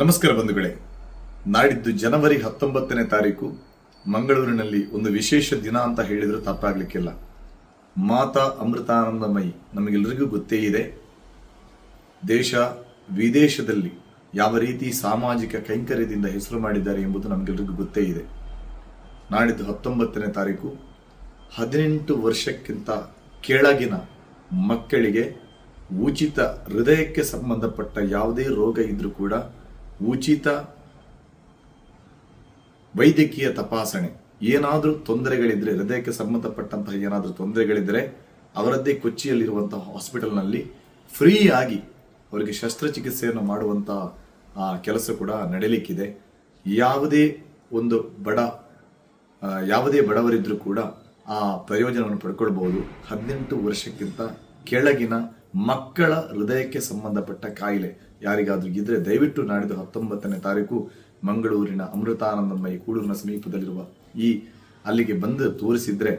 ನಮಸ್ಕಾರ ಬಂಧುಗಳೇ. ನಾಡಿದ್ದು ಜನವರಿ 19ನೇ ತಾರೀಕು ಮಂಗಳೂರಿನಲ್ಲಿ ಒಂದು ವಿಶೇಷ ದಿನ ಅಂತ ಹೇಳಿದ್ರು ತಪ್ಪಾಗ್ಲಿಕ್ಕಿಲ್ಲ. ಮಾತಾ ಅಮೃತಾನಂದಮಯಿ ನಮಗೆಲ್ಲರಿಗೂ ಗೊತ್ತೇ ಇದೆ. ದೇಶ ವಿದೇಶದಲ್ಲಿ ಯಾವ ರೀತಿ ಸಾಮಾಜಿಕ ಕೈಂಕರ್ಯದಿಂದ ಹೆಸರು ಮಾಡಿದ್ದಾರೆ ಎಂಬುದು ನಮಗೆಲ್ಲರಿಗೂ ಗೊತ್ತೇ ಇದೆ. ನಾಡಿದ್ದು 19ನೇ ತಾರೀಕು 18 ವರ್ಷಕ್ಕಿಂತ ಕೆಳಗಿನ ಮಕ್ಕಳಿಗೆ ಉಚಿತ ಹೃದಯಕ್ಕೆ ಸಂಬಂಧಪಟ್ಟ ಯಾವುದೇ ರೋಗ ಇದ್ರೂ ಕೂಡ ಉಚಿತ ವೈದ್ಯಕೀಯ ತಪಾಸಣೆ. ಏನಾದರೂ ತೊಂದರೆಗಳಿದ್ರೆ, ಹೃದಯಕ್ಕೆ ಸಂಬಂಧಪಟ್ಟಂತಹ ಏನಾದರೂ ತೊಂದರೆಗಳಿದ್ರೆ ಅವರದ್ದೇ ಕೊಚ್ಚಿಯಲ್ಲಿರುವಂತಹ ಹಾಸ್ಪಿಟಲ್ನಲ್ಲಿ ಫ್ರೀ ಆಗಿ ಅವರಿಗೆ ಶಸ್ತ್ರಚಿಕಿತ್ಸೆಯನ್ನು ಮಾಡುವಂತಹ ಕೆಲಸ ಕೂಡ ನಡೆಯಲಿಕ್ಕಿದೆ. ಯಾವುದೇ ಬಡವರಿದ್ರೂ ಕೂಡ ಆ ಪ್ರಯೋಜನವನ್ನು ಪಡ್ಕೊಳ್ಬಹುದು. 18 ವರ್ಷಕ್ಕಿಂತ ಕೆಳಗಿನ ಮಕ್ಕಳ ಹೃದಯಕ್ಕೆ ಸಂಬಂಧಪಟ್ಟ ಕಾಯಿಲೆ ಯಾರಿಗಾದ್ರೂ ಇದ್ರೆ ದಯವಿಟ್ಟು ನಾಡಿದ್ದು 19ನೇ ತಾರೀಕು ಮಂಗಳೂರಿನ ಅಮೃತಾನಂದಮಯಿ ಕೂಡೂರಿನ ಸಮೀಪದಲ್ಲಿರುವ ಅಲ್ಲಿಗೆ ಬಂದು ತೋರಿಸಿದ್ರೆ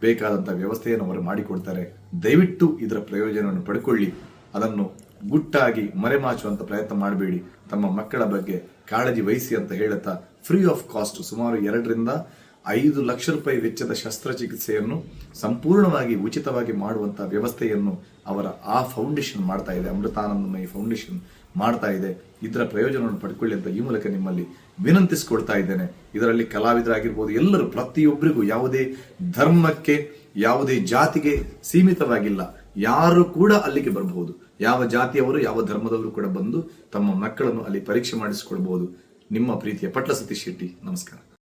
ಬೇಕಾದಂತಹ ವ್ಯವಸ್ಥೆಯನ್ನು ಅವರು ಮಾಡಿಕೊಡ್ತಾರೆ. ದಯವಿಟ್ಟು ಇದರ ಪ್ರಯೋಜನವನ್ನು ಪಡ್ಕೊಳ್ಳಿ. ಅದನ್ನು ಗುಟ್ಟಾಗಿ ಮರೆಮಾಚುವಂತ ಪ್ರಯತ್ನ ಮಾಡಬೇಡಿ. ತಮ್ಮ ಮಕ್ಕಳ ಬಗ್ಗೆ ಕಾಳಜಿ ವಹಿಸಿ ಅಂತ ಹೇಳುತ್ತಾ ಫ್ರೀ ಆಫ್ ಕಾಸ್ಟ್ ಸುಮಾರು 2 ರಿಂದ 5 ಲಕ್ಷ ರೂಪಾಯಿ ವೆಚ್ಚದ ಶಸ್ತ್ರಚಿಕಿತ್ಸೆಯನ್ನು ಸಂಪೂರ್ಣವಾಗಿ ಉಚಿತವಾಗಿ ಮಾಡುವಂತಹ ವ್ಯವಸ್ಥೆಯನ್ನು ಅವರ ಫೌಂಡೇಶನ್ ಮಾಡ್ತಾ ಇದೆ. ಅಮೃತಾನಂದಮಯಿ ಫೌಂಡೇಶನ್ ಮಾಡ್ತಾ ಇದೆ. ಇದರ ಪ್ರಯೋಜನವನ್ನು ಪಡ್ಕೊಳ್ಳಿ ಅಂತ ಈ ಮೂಲಕ ನಿಮ್ಮಲ್ಲಿ ವಿನಂತಿಸಿಕೊಳ್ತಾ ಇದ್ದೇನೆ. ಇದರಲ್ಲಿ ಕಲಾವಿದರಾಗಿರ್ಬೋದು, ಎಲ್ಲರೂ ಪ್ರತಿಯೊಬ್ಬರಿಗೂ ಯಾವುದೇ ಧರ್ಮಕ್ಕೆ ಯಾವುದೇ ಜಾತಿಗೆ ಸೀಮಿತವಾಗಿಲ್ಲ. ಯಾರು ಕೂಡ ಅಲ್ಲಿಗೆ ಬರಬಹುದು. ಯಾವ ಜಾತಿಯವರು ಯಾವ ಧರ್ಮದವರು ಕೂಡ ಬಂದು ತಮ್ಮ ಮಕ್ಕಳನ್ನು ಅಲ್ಲಿ ಪರೀಕ್ಷೆ ಮಾಡಿಸಿಕೊಳ್ಬಹುದು. ನಿಮ್ಮ ಪ್ರೀತಿಯ ಪಟ್ಲ ಸತೀಶ್ ಶೆಟ್ಟಿ. ನಮಸ್ಕಾರ.